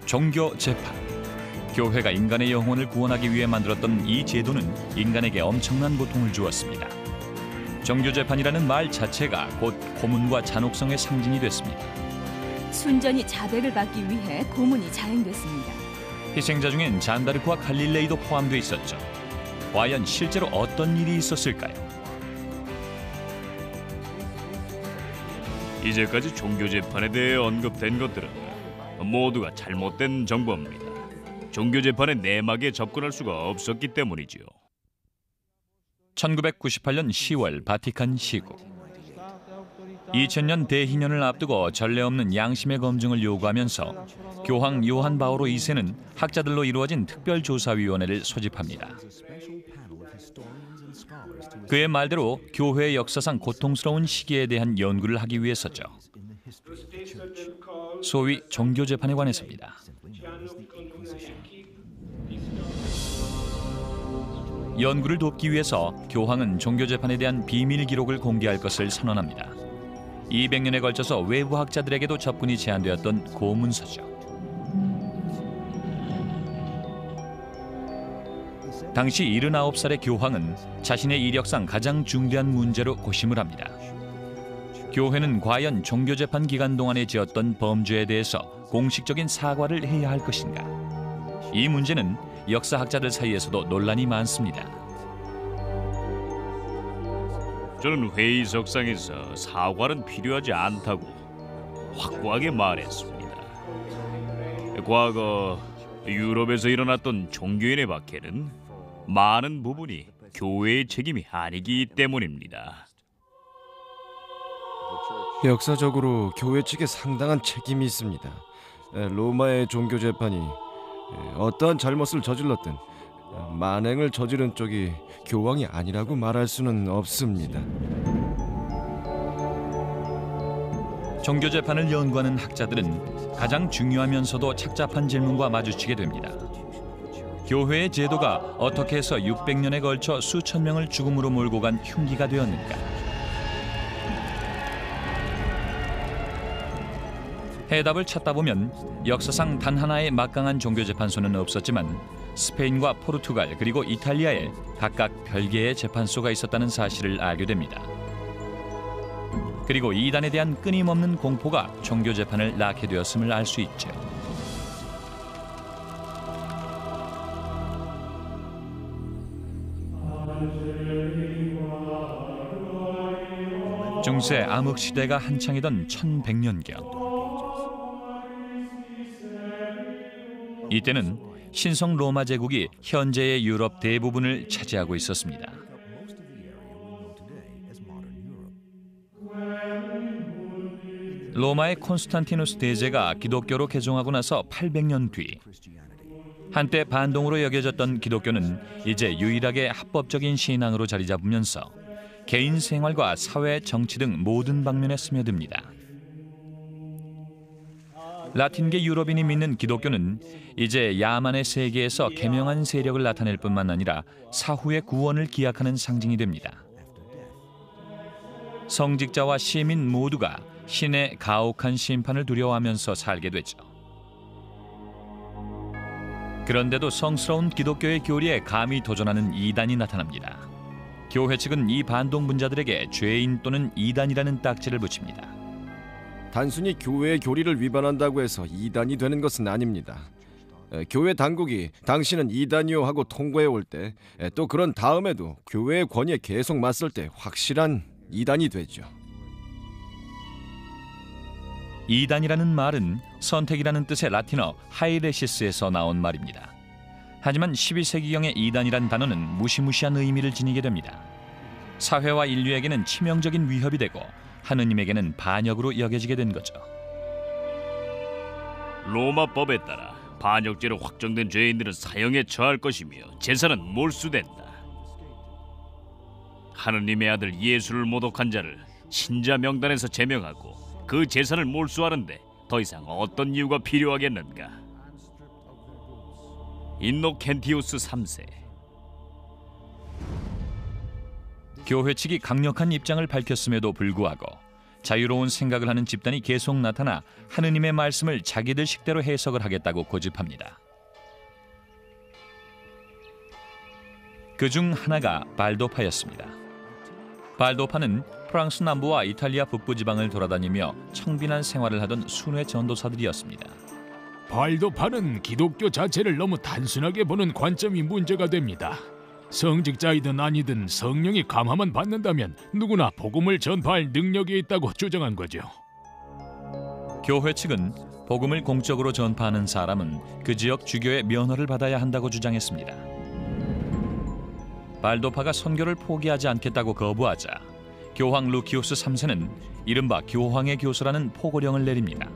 종교 재판. 교회가 인간의 영혼을 구원하기 위해 만들었던 이 제도는 인간에게 엄청난 고통을 주었습니다. 종교 재판이라는 말 자체가 곧 고문과 잔혹성의 상징이 됐습니다. 순전히 자백을 받기 위해 고문이 자행됐습니다. 희생자 중엔 잔다르크와 갈릴레이도 포함돼 있었죠. 과연 실제로 어떤 일이 있었을까요? 이제까지 종교 재판에 대해 언급된 것들은 모두가 잘못된 정보입니다. 종교 재판의 내막에 접근할 수가 없었기 때문이지요. 1998년 10월 바티칸 시국. 2000년 대희년을 앞두고 전례 없는 양심의 검증을 요구하면서 교황 요한 바오로 2세는 학자들로 이루어진 특별조사위원회를 소집합니다. 그의 말대로 교회의 역사상 고통스러운 시기에 대한 연구를 하기 위해서죠. 소위 종교 재판에 관해서입니다. 연구를 돕기 위해서 교황은 종교 재판에 대한 비밀 기록을 공개할 것을 선언합니다. 200년에 걸쳐서 외부 학자들에게도 접근이 제한되었던 고문서죠. 당시 79살의 교황은 자신의 이력상 가장 중대한 문제로 고심을 합니다. 교회는 과연 종교 재판 기간 동안에 지었던 범죄에 대해서 공식적인 사과를 해야 할 것인가? 이 문제는 역사학자들 사이에서도 논란이 많습니다. 저는 회의석상에서 사과는 필요하지 않다고 확고하게 말했습니다. 과거 유럽에서 일어났던 종교인의 박해는 많은 부분이 교회의 책임이 아니기 때문입니다. 역사적으로 교회 측에 상당한 책임이 있습니다. 로마의 종교 재판이 어떠한 잘못을 저질렀든 만행을 저지른 쪽이 교황이 아니라고 말할 수는 없습니다. 종교 재판을 연구하는 학자들은 가장 중요하면서도 착잡한 질문과 마주치게 됩니다. 교회의 제도가 어떻게 해서 600년에 걸쳐 수천 명을 죽음으로 몰고 간 흉기가 되었는가? 해답을 찾다 보면 역사상 단 하나의 막강한 종교재판소는 없었지만 스페인과 포르투갈 그리고 이탈리아에 각각 별개의 재판소가 있었다는 사실을 알게 됩니다. 그리고 이단에 대한 끊임없는 공포가 종교재판을 낳게 되었음을 알 수 있죠. 중세 암흑시대가 한창이던 1100년경. 이때는 신성 로마 제국이 현재의 유럽 대부분을 차지하고 있었습니다. 로마의 콘스탄티누스 대제가 기독교로 개종하고 나서 800년 뒤 한때 반동으로 여겨졌던 기독교는 이제 유일하게 합법적인 신앙으로 자리 잡으면서 개인 생활과 사회, 정치 등 모든 방면에 스며듭니다. 라틴계 유럽인이 믿는 기독교는 이제 야만의 세계에서 개명한 세력을 나타낼 뿐만 아니라 사후의 구원을 기약하는 상징이 됩니다. 성직자와 시민 모두가 신의 가혹한 심판을 두려워하면서 살게 되죠. 그런데도 성스러운 기독교의 교리에 감히 도전하는 이단이 나타납니다. 교회 측은 이 반동분자들에게 죄인 또는 이단이라는 딱지를 붙입니다. 단순히 교회의 교리를 위반한다고 해서 이단이 되는 것은 아닙니다. 교회 당국이 당신은 이단이요 하고 통보해 올 때, 또 그런 다음에도 교회의 권위에 계속 맞설 때 확실한 이단이 되죠. 이단이라는 말은 선택이라는 뜻의 라틴어 하이레시스에서 나온 말입니다. 하지만 12세기경의 이단이란 단어는 무시무시한 의미를 지니게 됩니다. 사회와 인류에게는 치명적인 위협이 되고 하느님에게는 반역으로 여겨지게 된 거죠. 로마법에 따라 반역죄로 확정된 죄인들은 사형에 처할 것이며 재산은 몰수된다. 하느님의 아들 예수를 모독한 자를 신자 명단에서 제명하고 그 재산을 몰수하는데 더 이상 어떤 이유가 필요하겠는가? 인노켄티우스 3세. 교회 측이 강력한 입장을 밝혔음에도 불구하고 자유로운 생각을 하는 집단이 계속 나타나 하느님의 말씀을 자기들 식대로 해석을 하겠다고 고집합니다. 그중 하나가 발도파였습니다. 발도파는 프랑스 남부와 이탈리아 북부 지방을 돌아다니며 청빈한 생활을 하던 순회 전도사들이었습니다. 발도파는 기독교 자체를 너무 단순하게 보는 관점이 문제가 됩니다. 성직자이든 아니든 성령이 감화만 받는다면 누구나 복음을 전파할 능력이 있다고 주장한 거죠. 교회 측은 복음을 공적으로 전파하는 사람은 그 지역 주교의 면허를 받아야 한다고 주장했습니다. 발도파가 선교를 포기하지 않겠다고 거부하자 교황 루키우스 3세는 이른바 교황의 교서라는 포고령을 내립니다.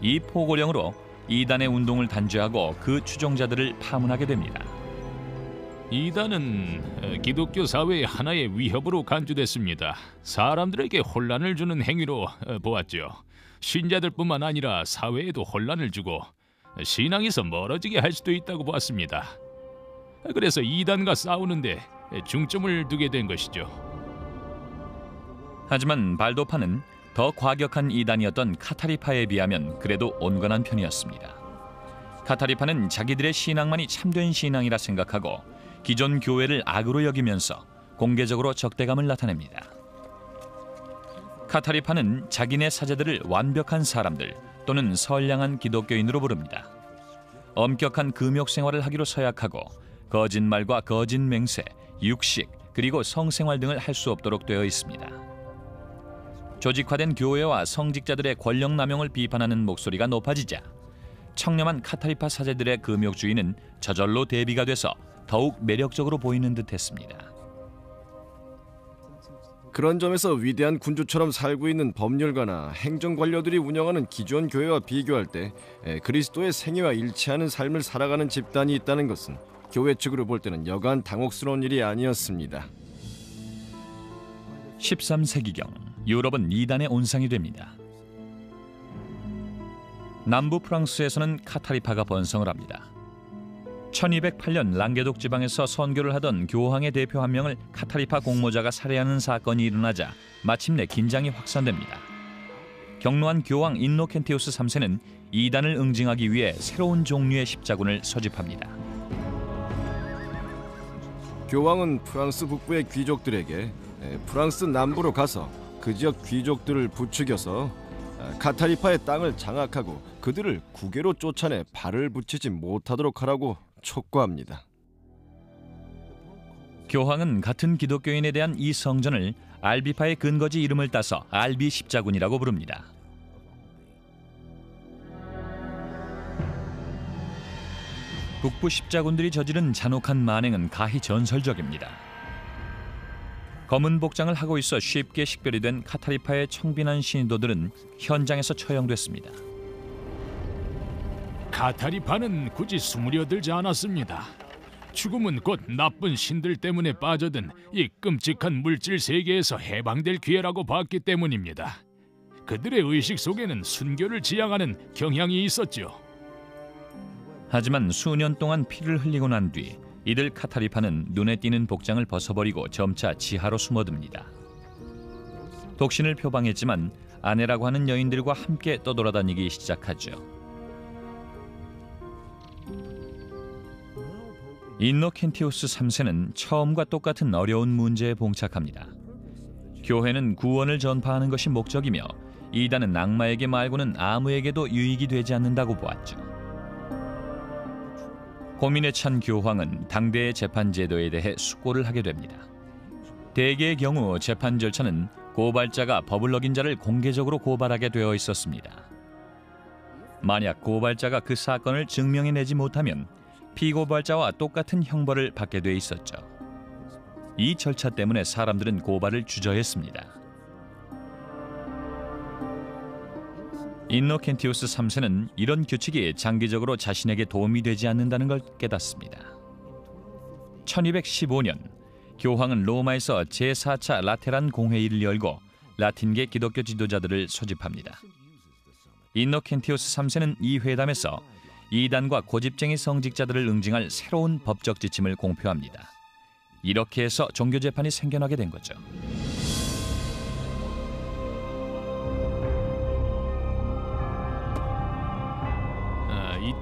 이 포고령으로 이단의 운동을 단죄하고 그 추종자들을 파문하게 됩니다. 이단은 기독교 사회의 하나의 위협으로 간주됐습니다. 사람들에게 혼란을 주는 행위로 보았죠. 신자들뿐만 아니라 사회에도 혼란을 주고 신앙에서 멀어지게 할 수도 있다고 보았습니다. 그래서 이단과 싸우는데 중점을 두게 된 것이죠. 하지만 발도파는 더 과격한 이단이었던 카타리파에 비하면 그래도 온건한 편이었습니다. 카타리파는 자기들의 신앙만이 참된 신앙이라 생각하고 기존 교회를 악으로 여기면서 공개적으로 적대감을 나타냅니다. 카타리파는 자기네 사제들을 완벽한 사람들 또는 선량한 기독교인으로 부릅니다. 엄격한 금욕 생활을 하기로 서약하고 거짓말과 거짓 맹세, 육식, 그리고 성생활 등을 할 수 없도록 되어 있습니다. 조직화된 교회와 성직자들의 권력 남용을 비판하는 목소리가 높아지자 청렴한 카타리파 사제들의 금욕주의는 저절로 대비가 돼서 더욱 매력적으로 보이는 듯했습니다. 그런 점에서 위대한 군주처럼 살고 있는 법률가나 행정관료들이 운영하는 기존 교회와 비교할 때 그리스도의 생애와 일치하는 삶을 살아가는 집단이 있다는 것은 교회 측으로 볼 때는 여간 당혹스러운 일이 아니었습니다. 13세기경 유럽은 이단의 온상이 됩니다. 남부 프랑스에서는 카타리파가 번성을 합니다. 1208년 랑게독 지방에서 선교를 하던 교황의 대표 한 명을 카타리파 공모자가 살해하는 사건이 일어나자 마침내 긴장이 확산됩니다. 경로한 교황 인노켄티우스 3세는 이단을 응징하기 위해 새로운 종류의 십자군을 소집합니다. 교황은 프랑스 북부의 귀족들에게 프랑스 남부로 가서 그 지역 귀족들을 부추겨서 카타리파의 땅을 장악하고 그들을 국외로 쫓아내 발을 붙이지 못하도록 하라고 촉구합니다. 교황은 같은 기독교인에 대한 이 성전을 알비파의 근거지 이름을 따서 알비 십자군이라고 부릅니다. 북부 십자군들이 저지른 잔혹한 만행은 가히 전설적입니다. 검은 복장을 하고 있어 쉽게 식별이 된 카타리파의 청빈한 신도들은 현장에서 처형됐습니다. 카타리파는 굳이 숨으려들지 않았습니다. 죽음은 곧 나쁜 신들 때문에 빠져든 이 끔찍한 물질 세계에서 해방될 기회라고 봤기 때문입니다. 그들의 의식 속에는 순교를 지향하는 경향이 있었죠. 하지만 수년 동안 피를 흘리고 난 뒤 이들 카타리파는 눈에 띄는 복장을 벗어버리고 점차 지하로 숨어듭니다. 독신을 표방했지만 아내라고 하는 여인들과 함께 떠돌아다니기 시작하죠. 인노켄티우스 3세는 처음과 똑같은 어려운 문제에 봉착합니다. 교회는 구원을 전파하는 것이 목적이며 이단은 악마에게 말고는 아무에게도 유익이 되지 않는다고 보았죠. 고민에 찬 교황은 당대의 재판 제도에 대해 숙고를 하게 됩니다. 대개의 경우 재판 절차는 고발자가 법을 어긴 자를 공개적으로 고발하게 되어 있었습니다. 만약 고발자가 그 사건을 증명해내지 못하면 피고발자와 똑같은 형벌을 받게 돼 있었죠. 이 절차 때문에 사람들은 고발을 주저했습니다. 인노켄티우스 3세는 이런 규칙이 장기적으로 자신에게 도움이 되지 않는다는 걸 깨닫습니다. 1215년 교황은 로마에서 제4차 라테란 공회의를 열고 라틴계 기독교 지도자들을 소집합니다. 인노켄티우스 3세는 이 회담에서 이단과 고집쟁이 성직자들을 응징할 새로운 법적 지침을 공표합니다. 이렇게 해서 종교재판이 생겨나게 된 거죠.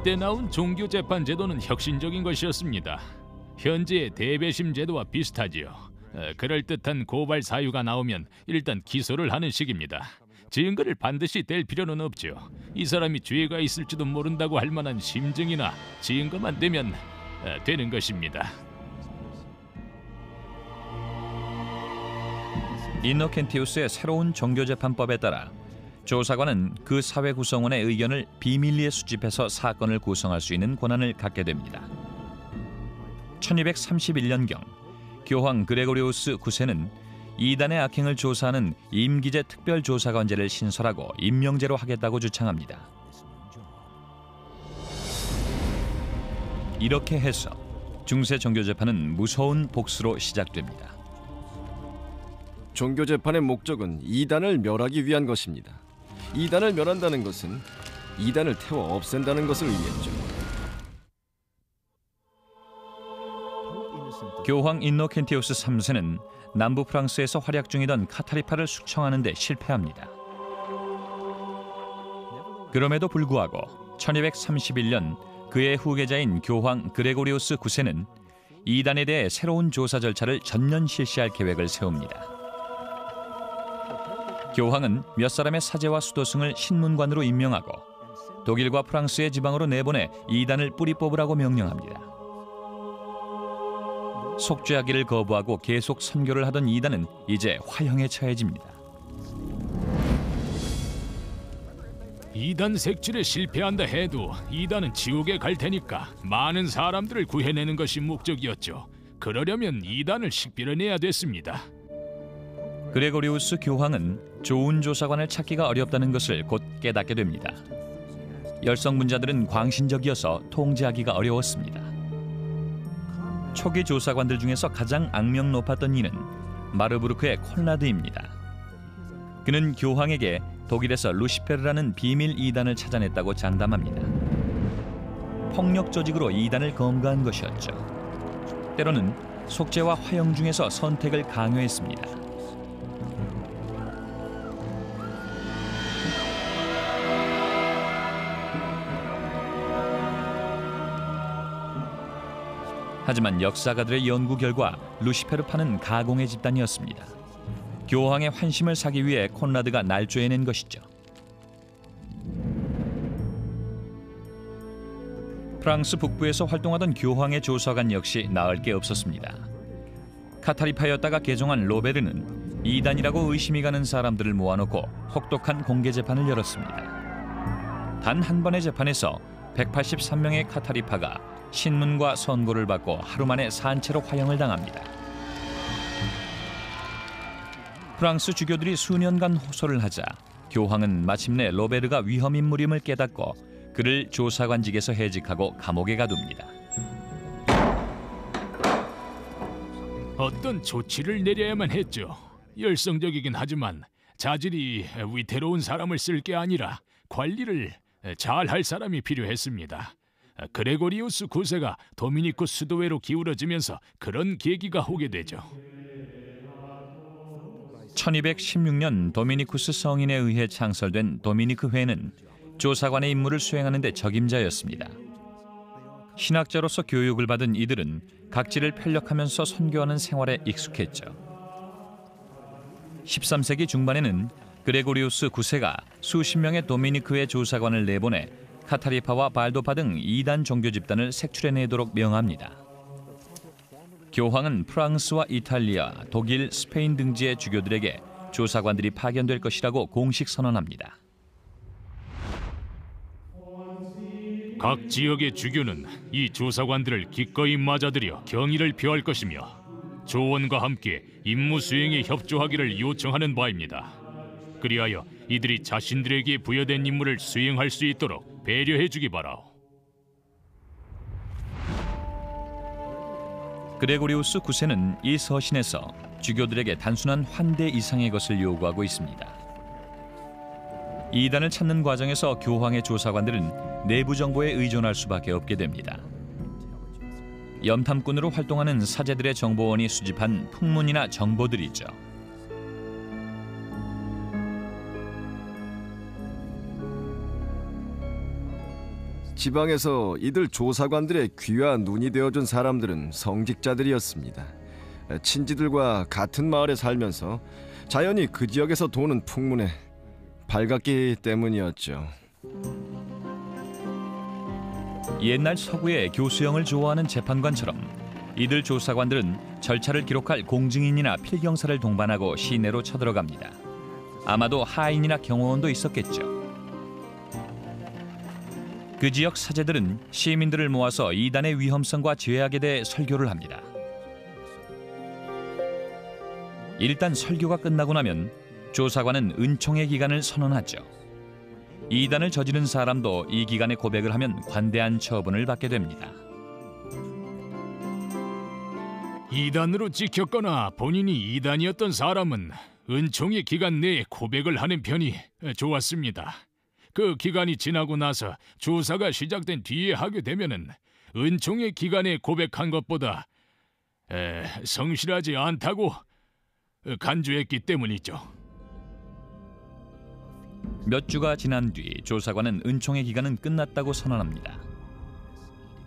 이때 나온 종교 재판 제도는 혁신적인 것이었습니다. 현재의 대배심 제도와 비슷하지요. 그럴듯한 고발 사유가 나오면 일단 기소를 하는 식입니다. 증거를 반드시 댈 필요는 없죠. 이 사람이 죄가 있을지도 모른다고 할 만한 심증이나 증거만 되면 되는 것입니다. 이노켄티우스의 새로운 종교재판법에 따라 조사관은 그 사회 구성원의 의견을 비밀리에 수집해서 사건을 구성할 수 있는 권한을 갖게 됩니다. 1231년경 교황 그레고리우스 9세는 이단의 악행을 조사하는 임기제 특별조사관제를 신설하고 임명제로 하겠다고 주창합니다. 이렇게 해서 중세 종교재판은 무서운 복수로 시작됩니다. 종교재판의 목적은 이단을 멸하기 위한 것입니다. 이단을 멸한다는 것은 이단을 태워 없앤다는 것을 의미했죠. 교황 인노켄티우스 3세는 남부 프랑스에서 활약 중이던 카타리파를 숙청하는 데 실패합니다. 그럼에도 불구하고 1231년 그의 후계자인 교황 그레고리우스 9세는 이단에 대해 새로운 조사 절차를 전면 실시할 계획을 세웁니다. 교황은 몇 사람의 사제와 수도승을 신문관으로 임명하고 독일과 프랑스의 지방으로 내보내 이단을 뿌리 뽑으라고 명령합니다. 속죄하기를 거부하고 계속 선교를 하던 이단은 이제 화형에 처해집니다. 이단 색출에 실패한다 해도 이단은 지옥에 갈 테니까 많은 사람들을 구해내는 것이 목적이었죠. 그러려면 이단을 식별해내야 됐습니다. 그레고리우스 교황은 좋은 조사관을 찾기가 어렵다는 것을 곧 깨닫게 됩니다. 열성문자들은 광신적이어서 통제하기가 어려웠습니다. 초기 조사관들 중에서 가장 악명 높았던 이는 마르부르크의 콘라드입니다. 그는 교황에게 독일에서 루시페르라는 비밀 이단을 찾아냈다고 장담합니다. 폭력 조직으로 이단을 검거한 것이었죠. 때로는 속죄와 화형 중에서 선택을 강요했습니다. 하지만 역사가들의 연구 결과 루시페르파는 가공의 집단이었습니다. 교황의 환심을 사기 위해 콘라드가 날조해낸 것이죠. 프랑스 북부에서 활동하던 교황의 조사관 역시 나을 게 없었습니다. 카타리파였다가 개종한 로베르는 이단이라고 의심이 가는 사람들을 모아놓고 혹독한 공개 재판을 열었습니다. 단 한 번의 재판에서 183명의 카타리파가 신문과 선고를 받고 하루 만에 산채로 화형을 당합니다. 프랑스 주교들이 수년간 호소를 하자 교황은 마침내 로베르가 위험 인물임을 깨닫고 그를 조사관직에서 해직하고 감옥에 가둡니다. 어떤 조치를 내려야만 했죠. 열성적이긴 하지만 자질이 위태로운 사람을 쓸 게 아니라 관리를 잘 할 사람이 필요했습니다. 그레고리우스 9세가 도미니쿠 수도회로 기울어지면서 그런 계기가 오게 되죠. 1216년 도미니쿠스 성인에 의해 창설된 도미니크회는 조사관의 임무를 수행하는 데 적임자였습니다. 신학자로서 교육을 받은 이들은 각지를 편력하면서 선교하는 생활에 익숙했죠. 13세기 중반에는 그레고리우스 9세가 수십 명의 도미니크회 조사관을 내보내 카타리파와 발도파 등 이단 종교 집단을 색출해내도록 명합니다. 교황은 프랑스와 이탈리아, 독일, 스페인 등지의 주교들에게 조사관들이 파견될 것이라고 공식 선언합니다. 각 지역의 주교는 이 조사관들을 기꺼이 맞아들여 경의를 표할 것이며 조언과 함께 임무 수행에 협조하기를 요청하는 바입니다. 그리하여 이들이 자신들에게 부여된 임무를 수행할 수 있도록 배려해주기 바라오. 그레고리우스 9세는 이 서신에서 주교들에게 단순한 환대 이상의 것을 요구하고 있습니다. 이단을 찾는 과정에서 교황의 조사관들은 내부 정보에 의존할 수밖에 없게 됩니다. 염탐꾼으로 활동하는 사제들의 정보원이 수집한 풍문이나 정보들이죠. 지방에서 이들 조사관들의 귀와 눈이 되어준 사람들은 성직자들이었습니다. 친지들과 같은 마을에 살면서 자연히 그 지역에서 도는 풍문에 밝았기 때문이었죠. 옛날 서구의 교수형을 좋아하는 재판관처럼 이들 조사관들은 절차를 기록할 공증인이나 필경사를 동반하고 시내로 쳐들어갑니다. 아마도 하인이나 경호원도 있었겠죠. 그 지역 사제들은 시민들을 모아서 이단의 위험성과 죄악에 대해 설교를 합니다. 일단 설교가 끝나고 나면 조사관은 은총의 기간을 선언하죠. 이단을 저지른 사람도 이 기간에 고백을 하면 관대한 처분을 받게 됩니다. 이단으로 찍혔거나 본인이 이단이었던 사람은 은총의 기간 내에 고백을 하는 편이 좋았습니다. 그 기간이 지나고 나서 조사가 시작된 뒤에 하게 되면은 은총의 기간에 고백한 것보다 성실하지 않다고 간주했기 때문이죠. 몇 주가 지난 뒤 조사관은 은총의 기간은 끝났다고 선언합니다.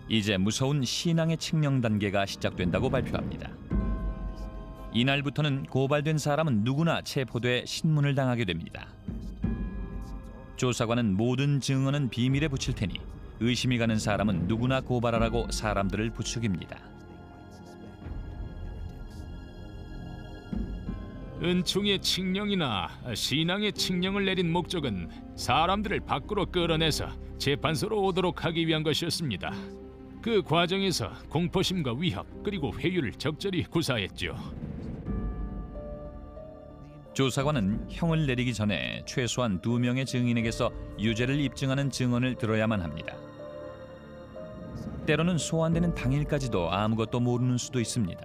이제 무서운 신앙의 칙령 단계가 시작된다고 발표합니다. 이날부터는 고발된 사람은 누구나 체포돼 신문을 당하게 됩니다. 조사관은 모든 증언은 비밀에 붙일 테니 의심이 가는 사람은 누구나 고발하라고 사람들을 부추깁니다. 은총의 칙령이나 신앙의 칙령을 내린 목적은 사람들을 밖으로 끌어내서 재판소로 오도록 하기 위한 것이었습니다. 그 과정에서 공포심과 위협 그리고 회유를 적절히 구사했죠. 조사관은 형을 내리기 전에 최소한 2명의 증인에게서 유죄를 입증하는 증언을 들어야만 합니다. 때로는 소환되는 당일까지도 아무것도 모르는 수도 있습니다.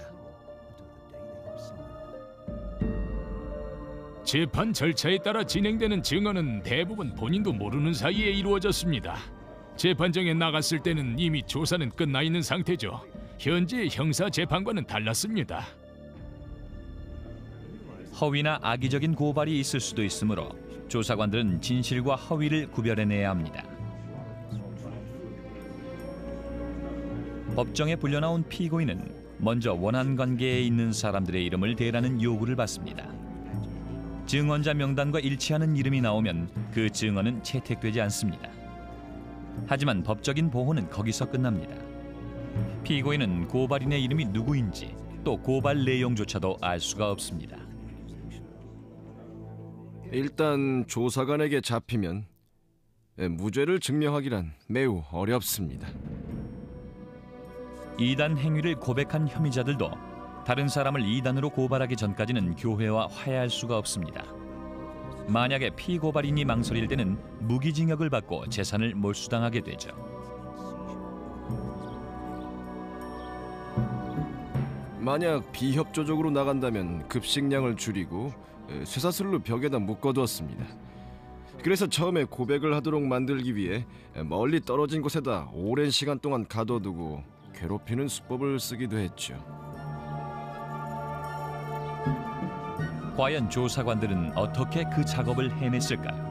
재판 절차에 따라 진행되는 증언은 대부분 본인도 모르는 사이에 이루어졌습니다. 재판정에 나갔을 때는 이미 조사는 끝나 있는 상태죠. 현재 형사 재판과는 달랐습니다. 허위나 악의적인 고발이 있을 수도 있으므로 조사관들은 진실과 허위를 구별해내야 합니다. 법정에 불려나온 피고인은 먼저 원한 관계에 있는 사람들의 이름을 대라는 요구를 받습니다. 증언자 명단과 일치하는 이름이 나오면 그 증언은 채택되지 않습니다. 하지만 법적인 보호는 거기서 끝납니다. 피고인은 고발인의 이름이 누구인지 또 고발 내용조차도 알 수가 없습니다. 일단 조사관에게 잡히면 무죄를 증명하기란 매우 어렵습니다. 이단 행위를 고백한 혐의자들도 다른 사람을 이단으로 고발하기 전까지는 교회와 화해할 수가 없습니다. 만약에 피고발인이 망설일 때는 무기징역을 받고 재산을 몰수당하게 되죠. 만약 비협조적으로 나간다면 급식량을 줄이고 쇠사슬로 벽에다 묶어두었습니다. 그래서 처음에 고백을 하도록 만들기 위해 멀리 떨어진 곳에다 오랜 시간 동안 가둬두고 괴롭히는 수법을 쓰기도 했죠. 과연 조사관들은 어떻게 그 작업을 해냈을까요?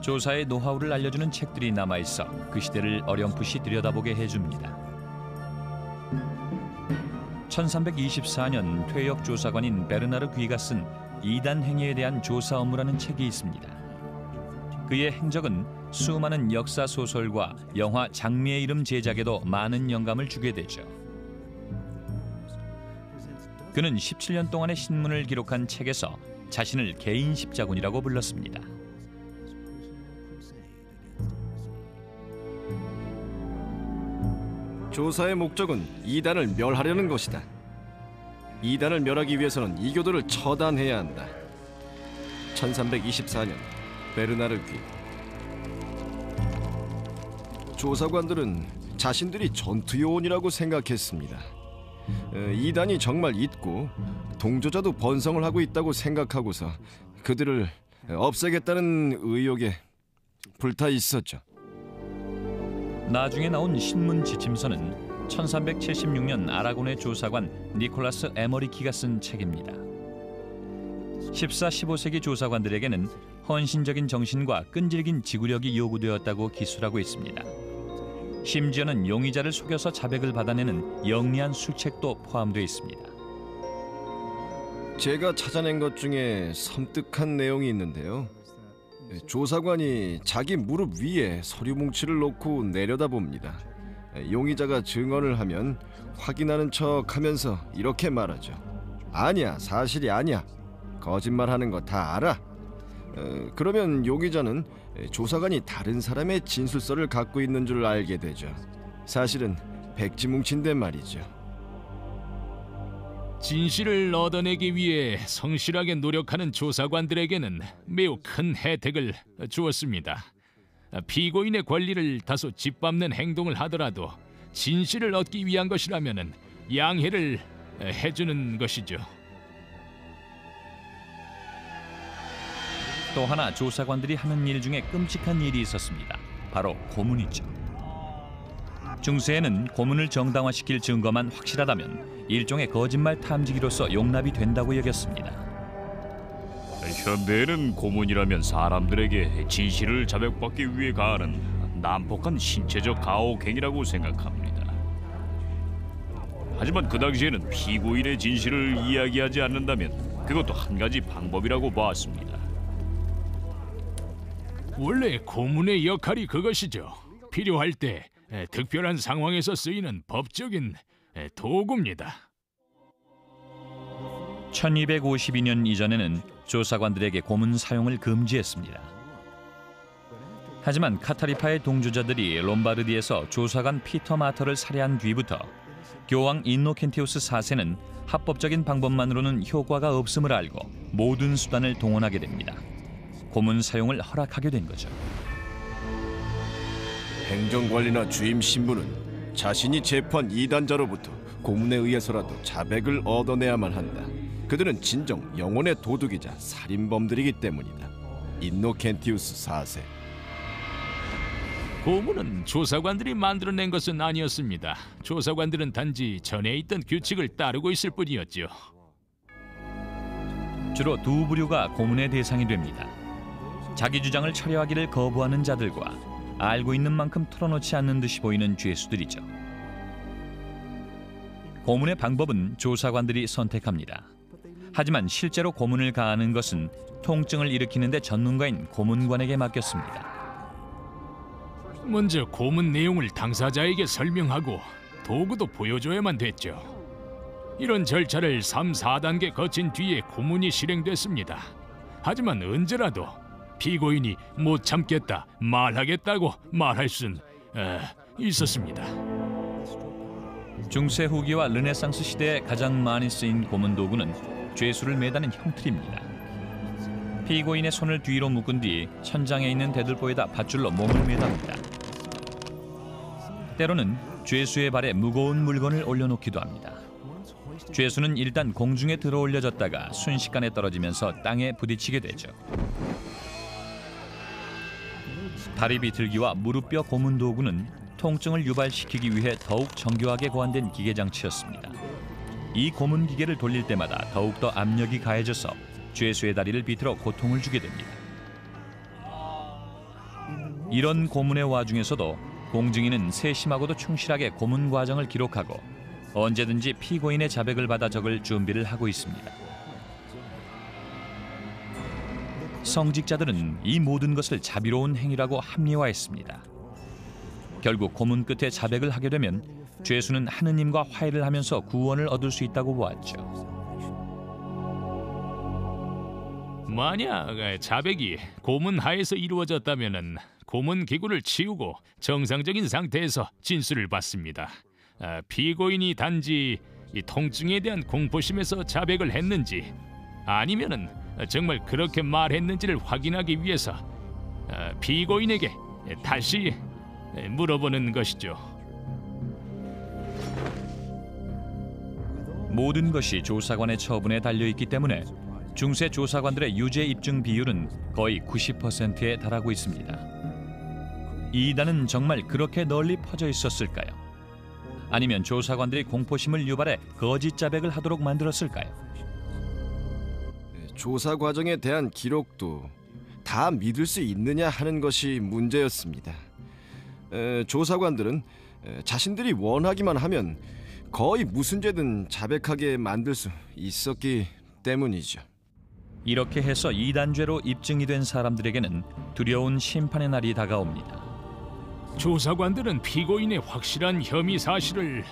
조사의 노하우를 알려주는 책들이 남아있어 그 시대를 어렴풋이 들여다보게 해줍니다. 1324년 퇴역 조사관인 베르나르 귀가 쓴 이단 행위에 대한 조사 업무라는 책이 있습니다. 그의 행적은 수많은 역사 소설과 영화 장미의 이름 제작에도 많은 영감을 주게 되죠. 그는 17년 동안의 신문을 기록한 책에서 자신을 개인 십자군이라고 불렀습니다. 조사의 목적은 이단을 멸하려는 것이다. 이단을 멸하기 위해서는 이교도를 처단해야 한다. 1324년 베르나르 귀. 조사관들은 자신들이 전투요원이라고 생각했습니다. 이단이 정말 있고 동조자도 번성을 하고 있다고 생각하고서 그들을 없애겠다는 의욕에 불타 있었죠. 나중에 나온 신문 지침서는 1376년 아라곤의 조사관 니콜라스 에머리키가 쓴 책입니다. 14, 15세기 조사관들에게는 헌신적인 정신과 끈질긴 지구력이 요구되었다고 기술하고 있습니다. 심지어는 용의자를 속여서 자백을 받아내는 영리한 수책도 포함되어 있습니다. 제가 찾아낸 것 중에 섬뜩한 내용이 있는데요. 조사관이 자기 무릎 위에 서류 뭉치를 놓고 내려다봅니다. 용의자가 증언을 하면 확인하는 척하면서 이렇게 말하죠. 아니야, 사실이 아니야. 거짓말하는 거 다 알아. 그러면 용의자는 조사관이 다른 사람의 진술서를 갖고 있는 줄 알게 되죠. 사실은 백지뭉치인데 말이죠. 진실을 얻어내기 위해 성실하게 노력하는 조사관들에게는 매우 큰 혜택을 주었습니다. 피고인의 권리를 다소 짓밟는 행동을 하더라도 진실을 얻기 위한 것이라면 양해를 해주는 것이죠. 또 하나 조사관들이 하는 일 중에 끔찍한 일이 있었습니다. 바로 고문이죠. 중세에는 고문을 정당화시킬 증거만 확실하다면 일종의 거짓말 탐지기로서 용납이 된다고 여겼습니다. 현대에는 고문이라면 사람들에게 진실을 자백받기 위해 가하는 난폭한 신체적 가혹행위라고 생각합니다. 하지만 그 당시에는 피고인의 진실을 이야기하지 않는다면 그것도 한 가지 방법이라고 봤습니다. 원래 고문의 역할이 그것이죠. 필요할 때 특별한 상황에서 쓰이는 법적인 도구입니다. 1252년 이전에는 조사관들에게 고문 사용을 금지했습니다. 하지만 카타리파의 동조자들이 롬바르디에서 조사관 피터 마터를 살해한 뒤부터 교황 인노켄티우스 4세는 합법적인 방법만으로는 효과가 없음을 알고 모든 수단을 동원하게 됩니다. 고문 사용을 허락하게 된 거죠. 행정관리나 주임 신부는 자신이 체포한 이단자로부터 고문에 의해서라도 자백을 얻어내야만 한다. 그들은 진정 영혼의 도둑이자 살인범들이기 때문이다. 인노켄티우스 4세. 고문은 조사관들이 만들어낸 것은 아니었습니다. 조사관들은 단지 전에 있던 규칙을 따르고 있을 뿐이었죠. 주로 두 부류가 고문의 대상이 됩니다. 자기 주장을 철회하기를 거부하는 자들과 알고 있는 만큼 털어놓지 않는 듯이 보이는 죄수들이죠. 고문의 방법은 조사관들이 선택합니다. 하지만 실제로 고문을 가하는 것은 통증을 일으키는 데 전문가인 고문관에게 맡겼습니다. 먼저 고문 내용을 당사자에게 설명하고 도구도 보여줘야만 됐죠. 이런 절차를 3, 4단계 거친 뒤에 고문이 실행됐습니다. 하지만 언제라도 피고인이 못 참겠다, 말하겠다고 말할 순 있었습니다. 중세 후기와 르네상스 시대에 가장 많이 쓰인 고문 도구는 죄수를 매다는 형틀입니다. 피고인의 손을 뒤로 묶은 뒤 천장에 있는 대들보에다 밧줄로 몸을 매답니다. 때로는 죄수의 발에 무거운 물건을 올려놓기도 합니다. 죄수는 일단 공중에 들어올려졌다가 순식간에 떨어지면서 땅에 부딪히게 되죠. 다리 비틀기와 무릎뼈 고문 도구는 통증을 유발시키기 위해 더욱 정교하게 고안된 기계 장치였습니다. 이 고문 기계를 돌릴 때마다 더욱더 압력이 가해져서 죄수의 다리를 비틀어 고통을 주게 됩니다. 이런 고문의 와중에서도 공증인은 세심하고도 충실하게 고문 과정을 기록하고 언제든지 피고인의 자백을 받아 적을 준비를 하고 있습니다. 성직자들은 이 모든 것을 자비로운 행위라고 합리화했습니다. 결국 고문 끝에 자백을 하게 되면 죄수는 하느님과 화해를 하면서 구원을 얻을 수 있다고 보았죠. 만약 자백이 고문 하에서 이루어졌다면 고문 기구를 치우고 정상적인 상태에서 진술을 받습니다. 피고인이 단지 이 통증에 대한 공포심에서 자백을 했는지 아니면은 정말 그렇게 말했는지를 확인하기 위해서 피고인에게 다시 물어보는 것이죠. 모든 것이 조사관의 처분에 달려있기 때문에 중세 조사관들의 유죄 입증 비율은 거의 90%에 달하고 있습니다. 이 이단은 정말 그렇게 널리 퍼져 있었을까요? 아니면 조사관들이 공포심을 유발해 거짓 자백을 하도록 만들었을까요? 조사 과정에 대한 기록도 다 믿을 수 있느냐 하는 것이 문제였습니다. 조사관들은 자신들이 원하기만 하면 거의 무슨 죄든 자백하게 만들 수 있었기 때문이죠. 이렇게 해서 이단죄로 입증이 된 사람들에게는 두려운 심판의 날이 다가옵니다. 조사관들은 피고인의 확실한 혐의 사실을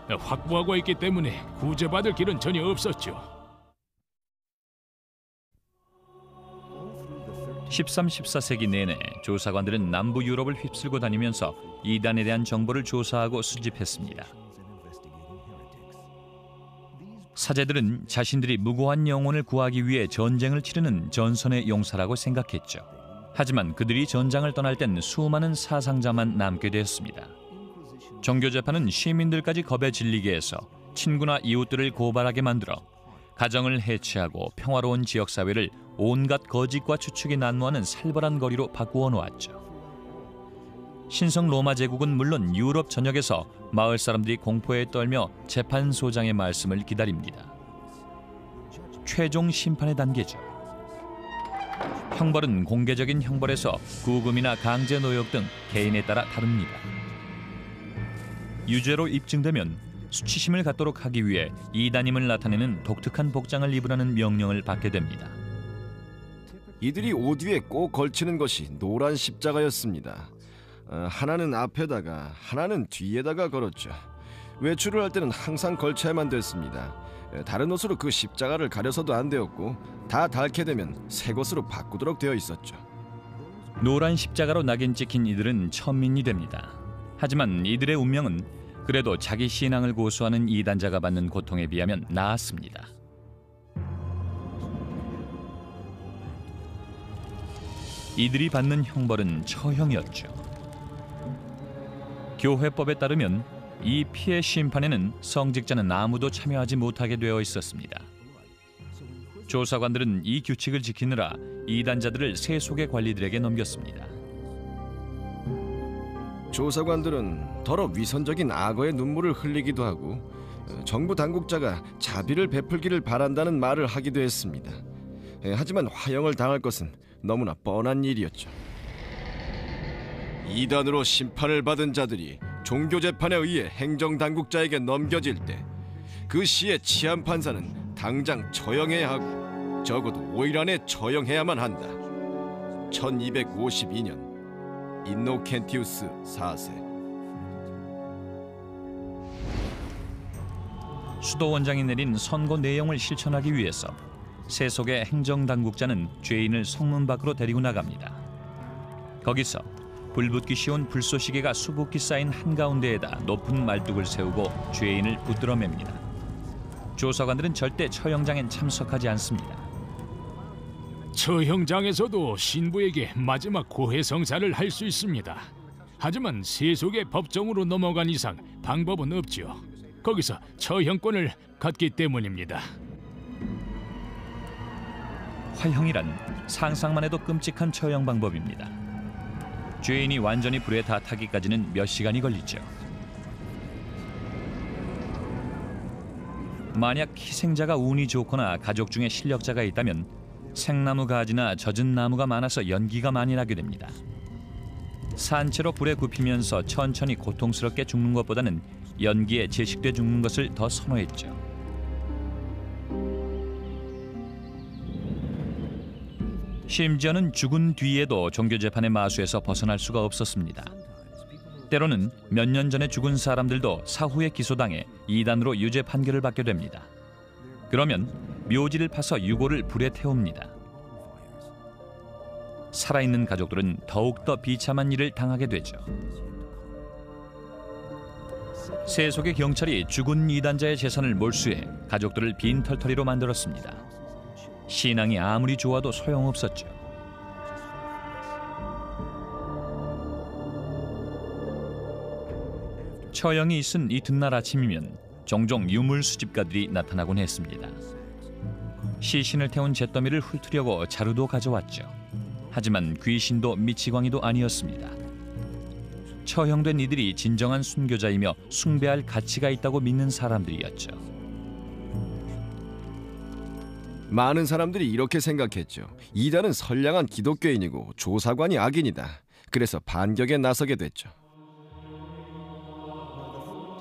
확보하고 있기 때문에 구제받을 길은 전혀 없었죠. 13, 14세기 내내 조사관들은 남부 유럽을 휩쓸고 다니면서 이단에 대한 정보를 조사하고 수집했습니다. 사제들은 자신들이 무고한 영혼을 구하기 위해 전쟁을 치르는 전선의 용사라고 생각했죠. 하지만 그들이 전장을 떠날 땐 수많은 사상자만 남게 되었습니다. 종교재판은 시민들까지 겁에 질리게 해서 친구나 이웃들을 고발하게 만들어 가정을 해체하고 평화로운 지역사회를 온갖 거짓과 추측이 난무하는 살벌한 거리로 바꾸어 놓았죠. 신성 로마 제국은 물론 유럽 전역에서 마을 사람들이 공포에 떨며 재판소장의 말씀을 기다립니다. 최종 심판의 단계죠. 형벌은 공개적인 형벌에서 구금이나 강제 노역 등 개인에 따라 다릅니다. 유죄로 입증되면 수치심을 갖도록 하기 위해 이단임을 나타내는 독특한 복장을 입으라는 명령을 받게 됩니다. 이들이 옷 위에 꼭 걸치는 것이 노란 십자가였습니다. 하나는 앞에다가 하나는 뒤에다가 걸었죠. 외출을 할 때는 항상 걸쳐야만 됐습니다. 다른 옷으로 그 십자가를 가려서도 안 되었고 다 닳게 되면 새 것으로 바꾸도록 되어 있었죠. 노란 십자가로 낙인 찍힌 이들은 천민이 됩니다. 하지만 이들의 운명은 그래도 자기 신앙을 고수하는 이단자가 받는 고통에 비하면 나았습니다. 이들이 받는 형벌은 처형이었죠. 교회법에 따르면 이 피해 심판에는 성직자는 아무도 참여하지 못하게 되어 있었습니다. 조사관들은 이 규칙을 지키느라 이단자들을 세속의 관리들에게 넘겼습니다. 조사관들은 더러 위선적인 악어의 눈물을 흘리기도 하고 정부 당국자가 자비를 베풀기를 바란다는 말을 하기도 했습니다. 하지만 화형을 당할 것은 너무나 뻔한 일이었죠. 이단으로 심판을 받은 자들이 종교재판에 의해 행정당국자에게 넘겨질 때 그 시의 치안 판사는 당장 처형해야 하고 적어도 5일 안에 처형해야만 한다. 1252년 인노켄티우스 4세. 수도 원장이 내린 선고 내용을 실천하기 위해서 세속의 행정당국자는 죄인을 성문 밖으로 데리고 나갑니다. 거기서 불붙기 쉬운 불쏘시개가 수북히 쌓인 한가운데에다 높은 말뚝을 세우고 죄인을 붙들어맵니다. 조사관들은 절대 처형장엔 참석하지 않습니다. 처형장에서도 신부에게 마지막 고해성사를 할 수 있습니다. 하지만 세속의 법정으로 넘어간 이상 방법은 없죠. 거기서 처형권을 갖기 때문입니다. 화형이란 상상만 해도 끔찍한 처형 방법입니다. 죄인이 완전히 불에 다 타기까지는 몇 시간이 걸리죠. 만약 희생자가 운이 좋거나 가족 중에 실력자가 있다면 생나무 가지나 젖은 나무가 많아서 연기가 많이 나게 됩니다. 산채로 불에 굽히면서 천천히 고통스럽게 죽는 것보다는 연기에 제식돼 죽는 것을 더 선호했죠. 심지어는 죽은 뒤에도 종교재판의 마수에서 벗어날 수가 없었습니다. 때로는 몇 년 전에 죽은 사람들도 사후에 기소당해 이단으로 유죄 판결을 받게 됩니다. 그러면 묘지를 파서 유골을 불에 태웁니다. 살아있는 가족들은 더욱더 비참한 일을 당하게 되죠. 세속의 경찰이 죽은 이단자의 재산을 몰수해 가족들을 빈털터리로 만들었습니다. 신앙이 아무리 좋아도 소용없었죠. 처형이 있은 이튿날 아침이면 종종 유물 수집가들이 나타나곤 했습니다. 시신을 태운 잿더미를 훑으려고 자루도 가져왔죠. 하지만 귀신도 미치광이도 아니었습니다. 처형된 이들이 진정한 순교자이며 숭배할 가치가 있다고 믿는 사람들이었죠. 많은 사람들이 이렇게 생각했죠. 이단은 선량한 기독교인이고 조사관이 악인이다. 그래서 반격에 나서게 됐죠.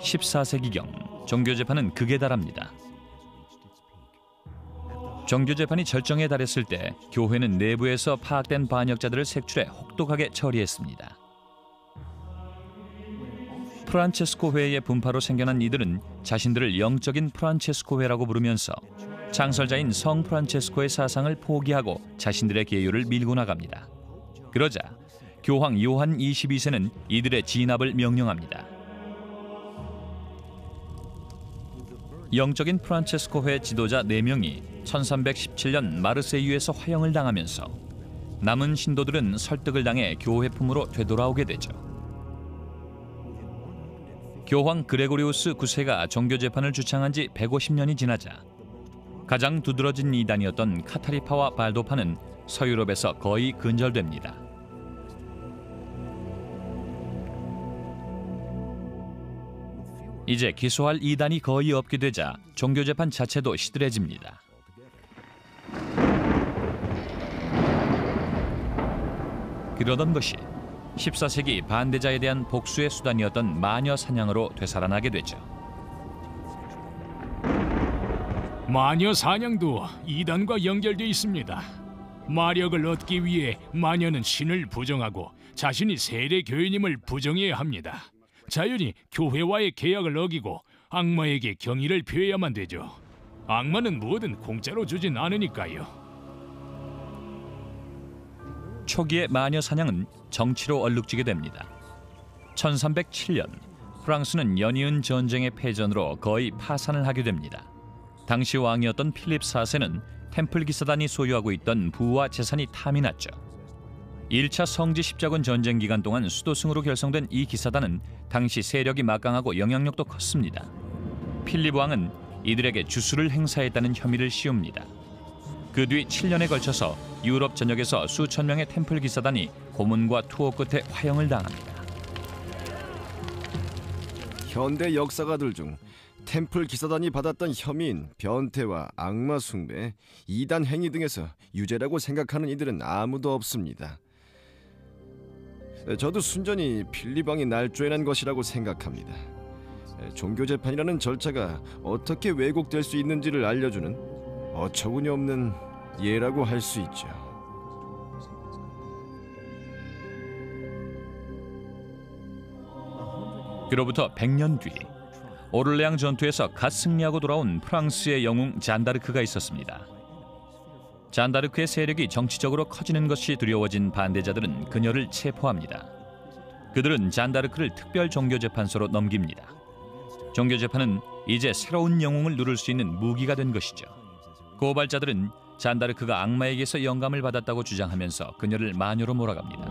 14세기경 종교재판은 극에 달합니다. 종교재판이 절정에 달했을 때 교회는 내부에서 파악된 반역자들을 색출해 혹독하게 처리했습니다. 프란체스코 회의 분파로 생겨난 이들은 자신들을 영적인 프란체스코 회라고 부르면서 창설자인 성 프란체스코의 사상을 포기하고 자신들의 계율을 밀고 나갑니다. 그러자 교황 요한 22세는 이들의 진압을 명령합니다. 영적인 프란체스코 회 지도자 4명이 1317년 마르세유에서 화형을 당하면서 남은 신도들은 설득을 당해 교회 품으로 되돌아오게 되죠. 교황 그레고리우스 9세가 종교재판을 주창한 지 150년이 지나자 가장 두드러진 이단이었던 카타리파와 발도파는 서유럽에서 거의 근절됩니다. 이제 기소할 이단이 거의 없게 되자 종교재판 자체도 시들해집니다. 그러던 것이 14세기 반대자에 대한 복수의 수단이었던 마녀 사냥으로 되살아나게 되죠. 마녀 사냥도 이단과 연결되어 있습니다. 마력을 얻기 위해 마녀는 신을 부정하고 자신이 세례 교인임을 부정해야 합니다. 자연히 교회와의 계약을 어기고 악마에게 경의를 표해야만 되죠. 악마는 뭐든 공짜로 주진 않으니까요. 초기의 마녀 사냥은 정치로 얼룩지게 됩니다. 1307년 프랑스는 연이은 전쟁의 패전으로 거의 파산을 하게 됩니다. 당시 왕이었던 필립 4세는 템플 기사단이 소유하고 있던 부와 재산이 탐이 났죠. 1차 성지 십자군 전쟁 기간 동안 수도승으로 결성된 이 기사단은 당시 세력이 막강하고 영향력도 컸습니다. 필립 왕은 이들에게 주수를 행사했다는 혐의를 씌웁니다. 그 뒤 7년에 걸쳐서 유럽 전역에서 수천 명의 템플 기사단이 고문과 투호 끝에 화형을 당합니다. 현대 역사가들 중 템플 기사단이 받았던 혐의인 변태와 악마 숭배, 이단 행위 등에서 유죄라고 생각하는 이들은 아무도 없습니다. 저도 순전히 필립 왕이 날조해낸 것이라고 생각합니다. 종교재판이라는 절차가 어떻게 왜곡될 수 있는지를 알려주는 어처구니 없는 예라고 할 수 있죠. 그로부터 100년 뒤 오를레앙 전투에서 갓 승리하고 돌아온 프랑스의 영웅 잔다르크가 있었습니다. 잔다르크의 세력이 정치적으로 커지는 것이 두려워진 반대자들은 그녀를 체포합니다. 그들은 잔다르크를 특별 종교재판소로 넘깁니다. 종교재판은 이제 새로운 영웅을 누를 수 있는 무기가 된 것이죠. 고발자들은 잔다르크가 악마에게서 영감을 받았다고 주장하면서 그녀를 마녀로 몰아갑니다.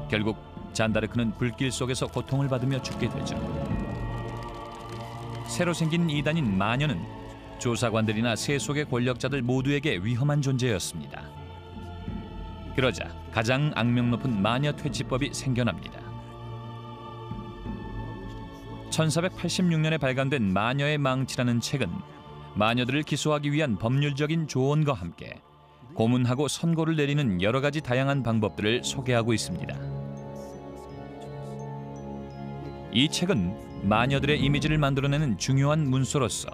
결국 잔다르크는 불길 속에서 고통을 받으며 죽게 되죠. 새로 생긴 이단인 마녀는 조사관들이나 세속의 권력자들 모두에게 위험한 존재였습니다. 그러자 가장 악명 높은 마녀 퇴치법이 생겨납니다. 1486년에 발간된 마녀의 망치라는 책은 마녀들을 기소하기 위한 법률적인 조언과 함께 고문하고 선고를 내리는 여러 가지 다양한 방법들을 소개하고 있습니다. 이 책은 마녀들의 이미지를 만들어내는 중요한 문서로서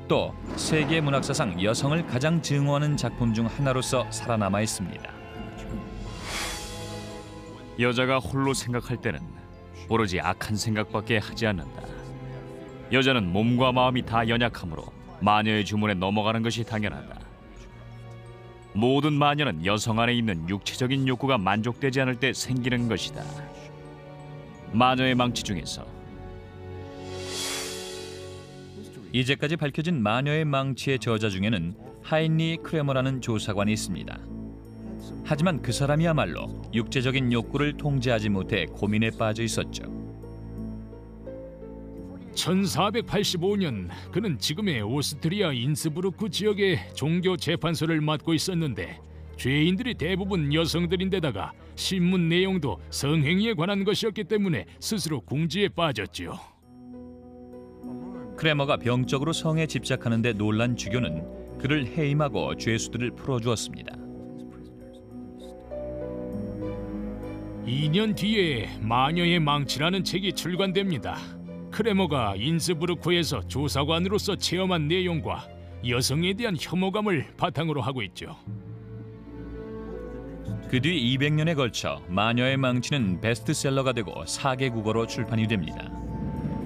또 세계 문학사상 여성을 가장 증오하는 작품 중 하나로서 살아남아 있습니다. 여자가 홀로 생각할 때는 오로지 악한 생각밖에 하지 않는다. 여자는 몸과 마음이 다 연약하므로 마녀의 주문에 넘어가는 것이 당연하다. 모든 마녀는 여성 안에 있는 육체적인 욕구가 만족되지 않을 때 생기는 것이다. 마녀의 망치 중에서 이제까지 밝혀진 마녀의 망치의 저자 중에는 하인리 크레머라는 조사관이 있습니다. 하지만 그 사람이야말로 육체적인 욕구를 통제하지 못해 고민에 빠져 있었죠. 1485년 그는 지금의 오스트리아 인스부르크 지역의 종교 재판소를 맡고 있었는데 죄인들이 대부분 여성들인데다가 신문 내용도 성행위에 관한 것이었기 때문에 스스로 궁지에 빠졌지요. 크레머가 병적으로 성에 집착하는 데 놀란 주교는 그를 해임하고 죄수들을 풀어주었습니다. 2년 뒤에 마녀의 망치라는 책이 출간됩니다. 크레머가 인스부르크에서 조사관으로서 체험한 내용과 여성에 대한 혐오감을 바탕으로 하고 있죠. 그 뒤 200년에 걸쳐 마녀의 망치는 베스트셀러가 되고 4개 국어로 출판이 됩니다.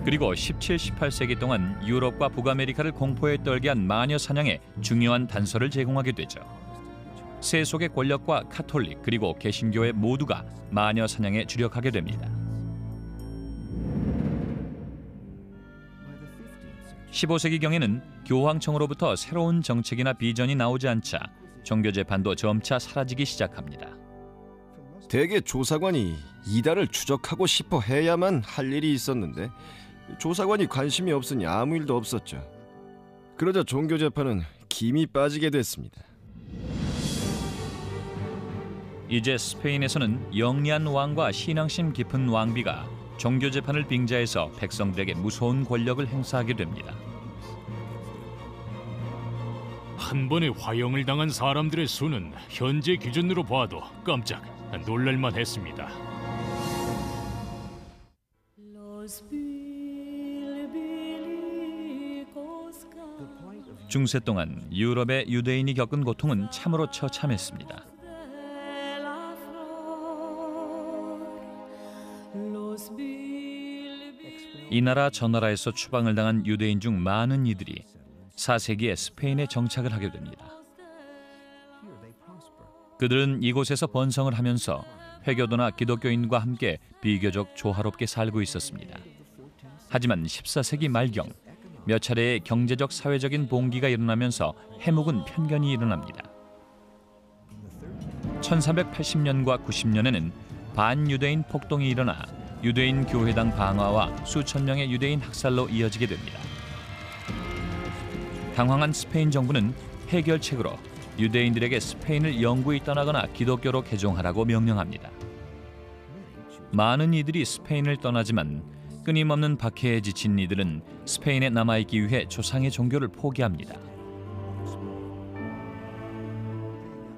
그리고 17, 18세기 동안 유럽과 북아메리카를 공포에 떨게 한 마녀 사냥에 중요한 단서를 제공하게 되죠. 세속의 권력과 카톨릭 그리고 개신교회 모두가 마녀 사냥에 주력하게 됩니다. 15세기경에는 교황청으로부터 새로운 정책이나 비전이 나오지 않자 종교 재판도 점차 사라지기 시작합니다. 대개 조사관이 이단을 추적하고 싶어 해야만 할 일이 있었는데 조사관이 관심이 없으니 아무 일도 없었죠. 그러자 종교 재판은 김이 빠지게 됐습니다. 이제 스페인에서는 영리한 왕과 신앙심 깊은 왕비가 종교 재판을 빙자해서 백성들에게 무서운 권력을 행사하게 됩니다. 한 번에 화형을 당한 사람들의 수는 현재 기준으로 봐도 깜짝 놀랄만 했습니다. 중세 동안 유럽의 유대인이 겪은 고통은 참으로 처참했습니다. 이 나라 저 나라에서 추방을 당한 유대인 중 많은 이들이 4세기에 스페인에 정착을 하게 됩니다. 그들은 이곳에서 번성을 하면서 회교도나 기독교인과 함께 비교적 조화롭게 살고 있었습니다. 하지만 14세기 말경 몇 차례의 경제적 사회적인 봉기가 일어나면서 해묵은 편견이 일어납니다. 1380년과 90년에는 반유대인 폭동이 일어나 유대인 교회당 방화와 수천 명의 유대인 학살로 이어지게 됩니다. 당황한 스페인 정부는 해결책으로 유대인들에게 스페인을 영구히 떠나거나 기독교로 개종하라고 명령합니다. 많은 이들이 스페인을 떠나지만 끊임없는 박해에 지친 이들은 스페인에 남아있기 위해 조상의 종교를 포기합니다.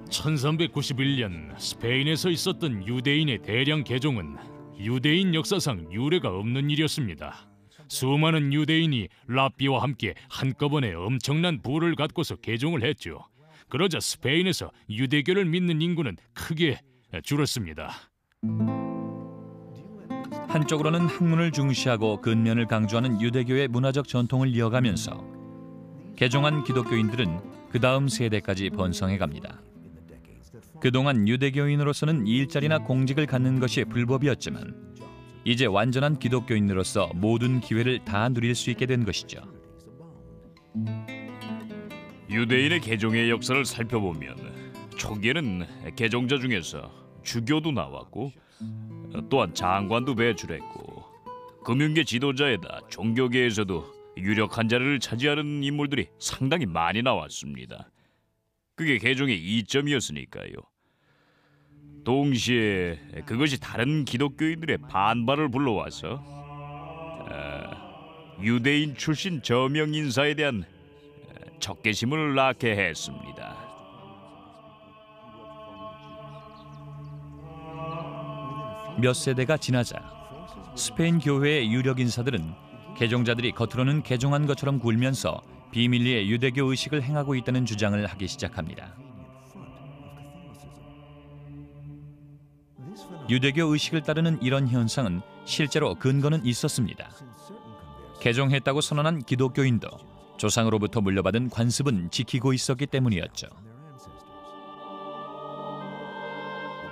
1391년 스페인에서 있었던 유대인의 대량 개종은 유대인 역사상 유례가 없는 일이었습니다. 수많은 유대인이 랍비와 함께 한꺼번에 엄청난 부를 갖고서 개종을 했죠. 그러자 스페인에서 유대교를 믿는 인구는 크게 줄었습니다. 한쪽으로는 학문을 중시하고 근면을 강조하는 유대교의 문화적 전통을 이어가면서 개종한 기독교인들은 그 다음 세대까지 번성해 갑니다. 그동안 유대교인으로서는 일자리나 공직을 갖는 것이 불법이었지만 이제 완전한 기독교인으로서 모든 기회를 다 누릴 수 있게 된 것이죠. 유대인의 개종의 역사를 살펴보면 초기에는 개종자 중에서 주교도 나왔고 또한 장관도 배출했고 금융계 지도자에다 종교계에서도 유력한 자리를 차지하는 인물들이 상당히 많이 나왔습니다. 그게 개종의 이점이었으니까요. 동시에 그것이 다른 기독교인들의 반발을 불러와서 유대인 출신 저명 인사에 대한 적개심을 낳게 했습니다. 몇 세대가 지나자 스페인 교회의 유력 인사들은 개종자들이 겉으로는 개종한 것처럼 굴면서 비밀리에 유대교 의식을 행하고 있다는 주장을 하기 시작합니다. 유대교 의식을 따르는 이런 현상은 실제로 근거는 있었습니다. 개종했다고 선언한 기독교인도 조상으로부터 물려받은 관습은 지키고 있었기 때문이었죠.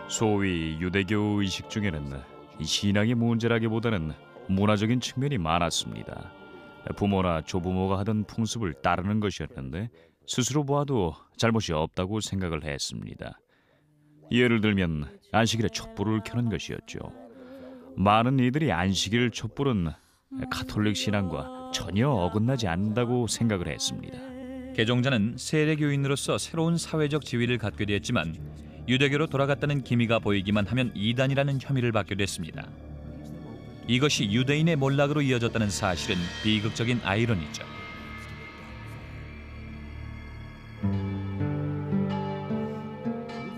소위 유대교 의식 중에는 신앙의 문제라기보다는 문화적인 측면이 많았습니다. 부모나 조부모가 하던 풍습을 따르는 것이었는데 스스로 보아도 잘못이 없다고 생각을 했습니다. 예를 들면 안식일에 촛불을 켜는 것이었죠. 많은 이들이 안식일 촛불은 가톨릭 신앙과 전혀 어긋나지 않는다고 생각을 했습니다. 개종자는 세례교인으로서 새로운 사회적 지위를 갖게 되었지만 유대교로 돌아갔다는 기미가 보이기만 하면 이단이라는 혐의를 받게 됐습니다. 이것이 유대인의 몰락으로 이어졌다는 사실은 비극적인 아이러니죠.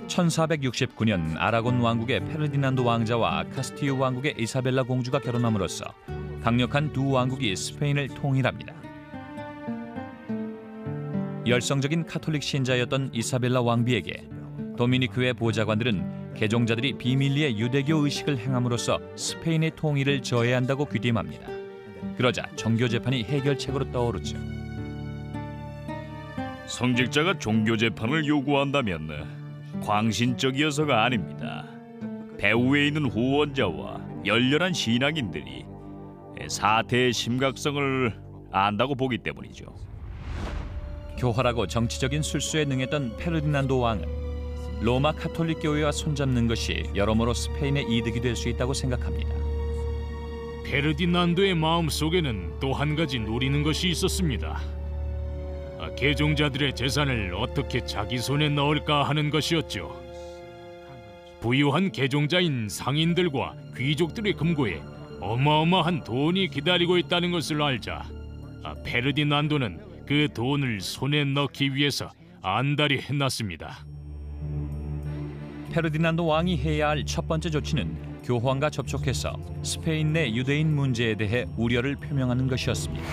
(1469년) 아라곤 왕국의 페르디난도 왕자와 카스티유 왕국의 이사벨라 공주가 결혼함으로써 강력한 두 왕국이 스페인을 통일합니다. 열성적인 카톨릭 신자였던 이사벨라 왕비에게 도미니크의 보좌관들은 개종자들이 비밀리에 유대교 의식을 행함으로써 스페인의 통일을 저해한다고 귀띔합니다. 그러자 정교 재판이 해결책으로 떠오르죠. 성직자가 종교 재판을 요구한다면 광신적이어서가 아닙니다. 배후에 있는 후원자와 열렬한 신앙인들이 사태의 심각성을 안다고 보기 때문이죠. 교활하고 정치적인 술수에 능했던 페르디난도 왕은 로마 카톨릭 교회와 손잡는 것이 여러모로 스페인의 이득이 될 수 있다고 생각합니다. 페르디난도의 마음속에는 또 한 가지 노리는 것이 있었습니다. 개종자들의 재산을 어떻게 자기 손에 넣을까 하는 것이었죠. 부유한 개종자인 상인들과 귀족들의 금고에 어마어마한 돈이 기다리고 있다는 것을 알자 페르디난도는 그 돈을 손에 넣기 위해서 안달이 났습니다. 페르디난도 왕이 해야 할 첫 번째 조치는 교황과 접촉해서 스페인 내 유대인 문제에 대해 우려를 표명하는 것이었습니다.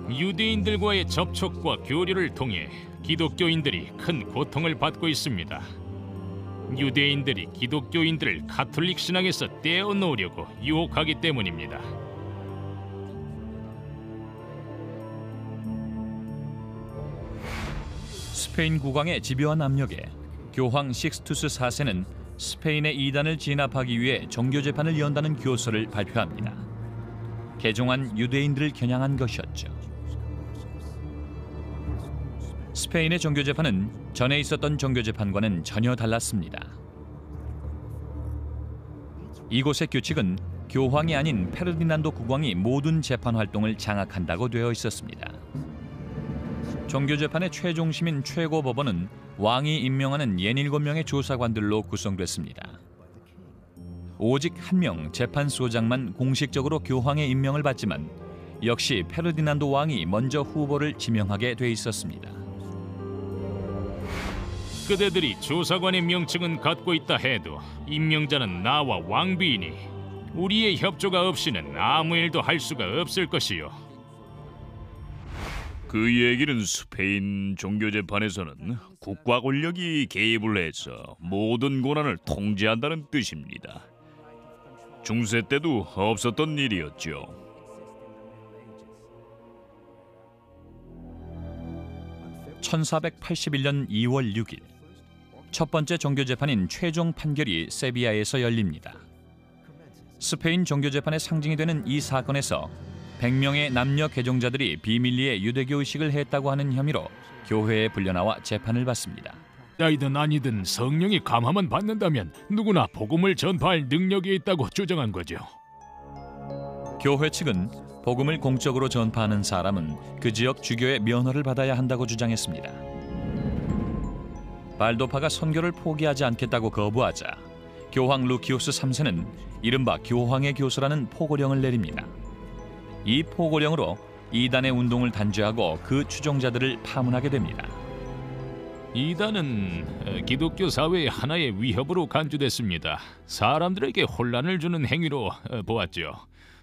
유대인들과의 접촉과 교류를 통해 기독교인들이 큰 고통을 받고 있습니다. 유대인들이 기독교인들을 가톨릭 신앙에서 떼어놓으려고 유혹하기 때문입니다. 스페인 국왕의 집요한 압력에 교황 식스투스 4세는 스페인의 이단을 진압하기 위해 종교 재판을 연다는 교서를 발표합니다. 개종한 유대인들을 겨냥한 것이었죠. 스페인의 종교 재판은 전에 있었던 종교 재판과는 전혀 달랐습니다. 이곳의 규칙은 교황이 아닌 페르디난도 국왕이 모든 재판 활동을 장악한다고 되어 있었습니다. 종교 재판의 최종심인 최고법원은 왕이 임명하는 67명의 조사관들로 구성됐습니다. 오직 한 명 재판소장만 공식적으로 교황의 임명을 받지만 역시 페르디난도 왕이 먼저 후보를 지명하게 돼 있었습니다. 그대들이 조사관의 명칭은 갖고 있다 해도 임명자는 나와 왕비이니 우리의 협조가 없이는 아무 일도 할 수가 없을 것이요. 그 얘기는 스페인 종교 재판에서는 국가 권력이 개입을 해서 모든 권한을 통제한다는 뜻입니다. 중세 때도 없었던 일이었죠. (1481년 2월 6일) 첫 번째 종교 재판인 최종 판결이 세비야에서 열립니다. 스페인 종교 재판의 상징이 되는 이 사건에서 100명의 남녀 개종자들이 비밀리에 유대교 의식을 했다고 하는 혐의로 교회에 불려나와 재판을 받습니다. 아이든 아니든 성령이 감화만 받는다면 누구나 복음을 전파할 능력이 있다고 주장한 거죠. 교회 측은 복음을 공적으로 전파하는 사람은 그 지역 주교의 면허를 받아야 한다고 주장했습니다. 발도파가 선교를 포기하지 않겠다고 거부하자 교황 루키우스 3세는 이른바 교황의 교서라는 포고령을 내립니다. 이 포고령으로 이단의 운동을 단죄하고 그 추종자들을 파문하게 됩니다. 이단은 기독교 사회의 하나의 위협으로 간주됐습니다. 사람들에게 혼란을 주는 행위로 보았죠.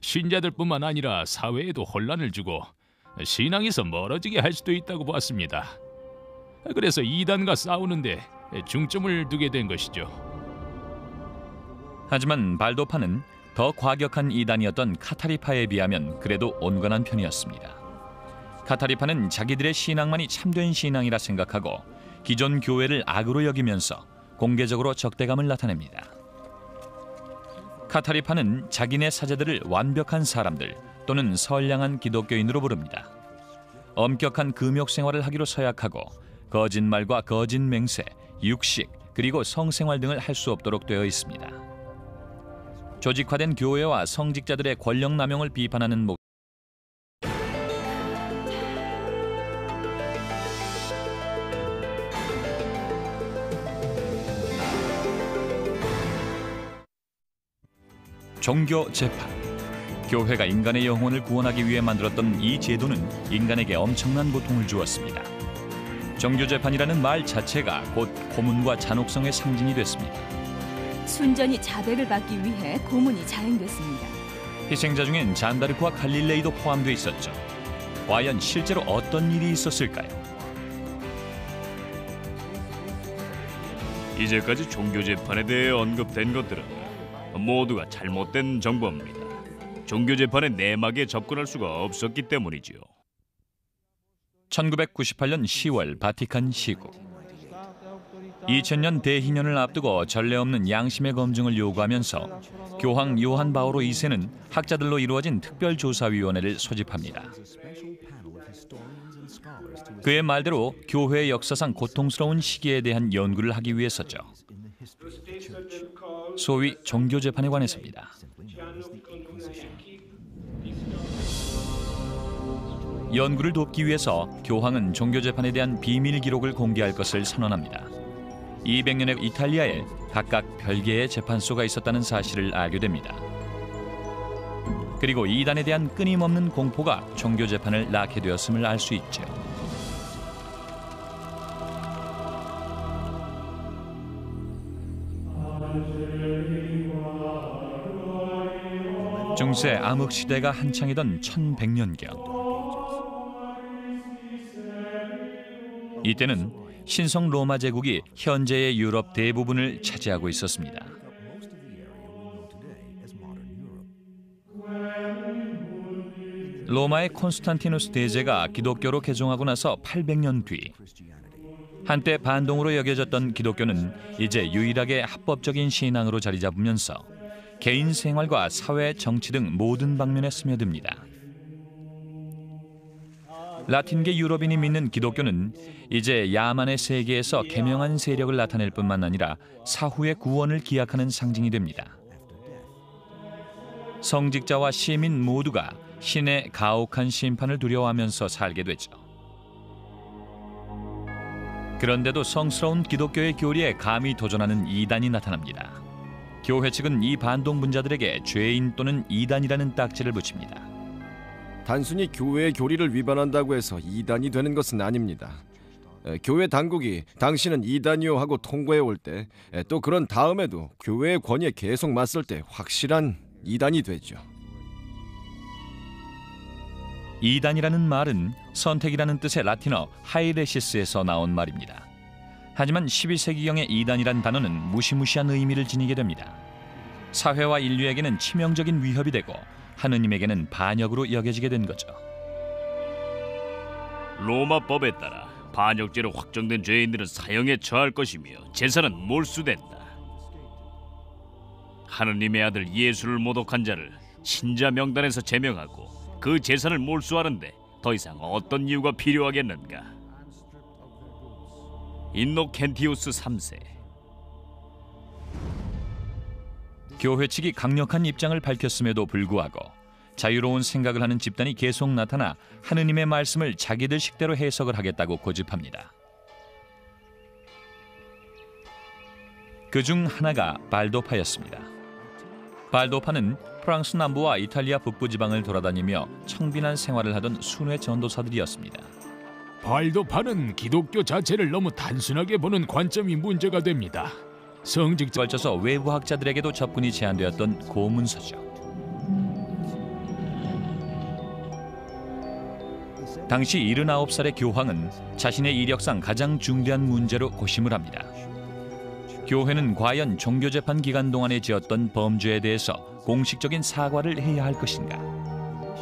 신자들뿐만 아니라 사회에도 혼란을 주고 신앙에서 멀어지게 할 수도 있다고 보았습니다. 그래서 이단과 싸우는데 중점을 두게 된 것이죠. 하지만 발도파는 더 과격한 이단이었던 카타리파에 비하면 그래도 온건한 편이었습니다. 카타리파는 자기들의 신앙만이 참된 신앙이라 생각하고 기존 교회를 악으로 여기면서 공개적으로 적대감을 나타냅니다. 카타리파는 자기네 사제들을 완벽한 사람들 또는 선량한 기독교인으로 부릅니다. 엄격한 금욕 생활을 하기로 서약하고 거짓말과 거짓 맹세, 육식, 그리고 성생활 등을 할 수 없도록 되어 있습니다. 조직화된 교회와 성직자들의 권력 남용을 비판하는 종교 재판. 교회가 인간의 영혼을 구원하기 위해 만들었던 이 제도는 인간에게 엄청난 고통을 주었습니다. 종교 재판이라는 말 자체가 곧 고문과 잔혹성의 상징이 됐습니다. 순전히 자백을 받기 위해 고문이 자행됐습니다. 희생자 중엔 잔다르크와 갈릴레이도 포함되어 있었죠. 과연 실제로 어떤 일이 있었을까요? 이제까지 종교 재판에 대해 언급된 것들은 모두가 잘못된 정보입니다. 종교 재판의 내막에 접근할 수가 없었기 때문이지요. 1998년 10월 바티칸 시국. 2000년 대희년을 앞두고 전례 없는 양심의 검증을 요구하면서 교황 요한 바오로 2세는 학자들로 이루어진 특별조사위원회를 소집합니다. 그의 말대로 교회의 역사상 고통스러운 시기에 대한 연구를 하기 위해서죠. 소위 종교 재판에 관해서입니다. 연구를 돕기 위해서 교황은 종교 재판에 대한 비밀 기록을 공개할 것을 선언합니다. 200년의 이탈리아에 각각 별개의 재판소가 있었다는 사실을 알게 됩니다. 그리고 이단에 대한 끊임없는 공포가 종교 재판을 낳게 되었음을 알 수 있죠. 중세 암흑 시대가 한창이던 1100년경. 이때는 신성 로마 제국이 현재의 유럽 대부분을 차지하고 있었습니다. 로마의 콘스탄티누스 대제가 기독교로 개종하고 나서 800년 뒤, 한때 반동으로 여겨졌던 기독교는 이제 유일하게 합법적인 신앙으로 자리 잡으면서 개인 생활과 사회, 정치 등 모든 방면에 스며듭니다. 라틴계 유럽인이 믿는 기독교는 이제 야만의 세계에서 개명한 세력을 나타낼 뿐만 아니라 사후의 구원을 기약하는 상징이 됩니다. 성직자와 시민 모두가 신의 가혹한 심판을 두려워하면서 살게 되죠. 그런데도 성스러운 기독교의 교리에 감히 도전하는 이단이 나타납니다. 교회 측은 이 반동 분자들에게 죄인 또는 이단이라는 딱지를 붙입니다. 단순히 교회의 교리를 위반한다고 해서 이단이 되는 것은 아닙니다. 교회 당국이 당신은 이단이요 하고 통보해 올 때, 또 그런 다음에도 교회의 권위에 계속 맞설 때 확실한 이단이 되죠. 이단이라는 말은 선택이라는 뜻의 라틴어 하이레시스에서 나온 말입니다. 하지만 12세기경의 이단이란 단어는 무시무시한 의미를 지니게 됩니다. 사회와 인류에게는 치명적인 위협이 되고 하느님에게는 반역으로 여겨지게 된 거죠. 로마법에 따라 반역죄로 확정된 죄인들은 사형에 처할 것이며 재산은 몰수된다. 하느님의 아들 예수를 모독한 자를 신자 명단에서 제명하고 그 재산을 몰수하는데 더 이상 어떤 이유가 필요하겠는가? 인노켄티우스 3세. 교회 측이 강력한 입장을 밝혔음에도 불구하고 자유로운 생각을 하는 집단이 계속 나타나 하느님의 말씀을 자기들 식대로 해석을 하겠다고 고집합니다. 그중 하나가 발도파였습니다. 발도파는 프랑스 남부와 이탈리아 북부 지방을 돌아다니며 청빈한 생활을 하던 순회 전도사들이었습니다. 발도파는 기독교 자체를 너무 단순하게 보는 관점이 문제가 됩니다. 성직자 걸쳐서 외부 학자들에게도 접근이 제한되었던 고문서죠. 당시 79살의 교황은 자신의 이력상 가장 중대한 문제로 고심을 합니다. 교회는 과연 종교재판 기간 동안에 지었던 범죄에 대해서 공식적인 사과를 해야 할 것인가?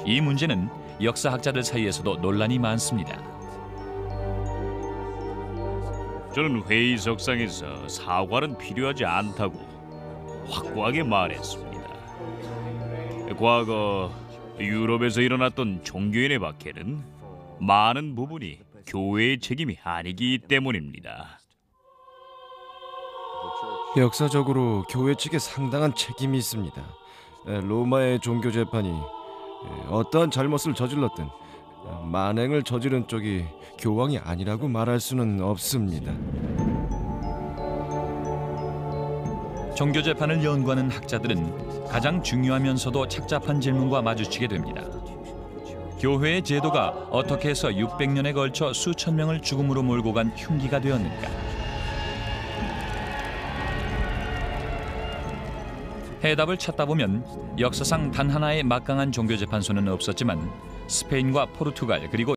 이 문제는 역사학자들 사이에서도 논란이 많습니다. 저는 회의석상에서 사과는 필요하지 않다고 확고하게 말했습니다. 과거 유럽에서 일어났던 종교인의 박해는 많은 부분이 교회의 책임이 아니기 때문입니다. 역사적으로 교회 측에 상당한 책임이 있습니다. 로마의 종교 재판이 어떠한 잘못을 저질렀든 만행을 저지른 쪽이 교황이 아니라고 말할 수는 없습니다. 종교 재판을 연구하는 학자들은 가장 중요하면서도 착잡한 질문과 마주치게 됩니다. 교회의 제도가 어떻게 해서 600년에 걸쳐 수천 명을 죽음으로 몰고 간 흉기가 되었는가? 해답을 찾다 보면 역사상 단 하나의 막강한 종교재판소는 없었지만 스페인과 포르투갈 그리고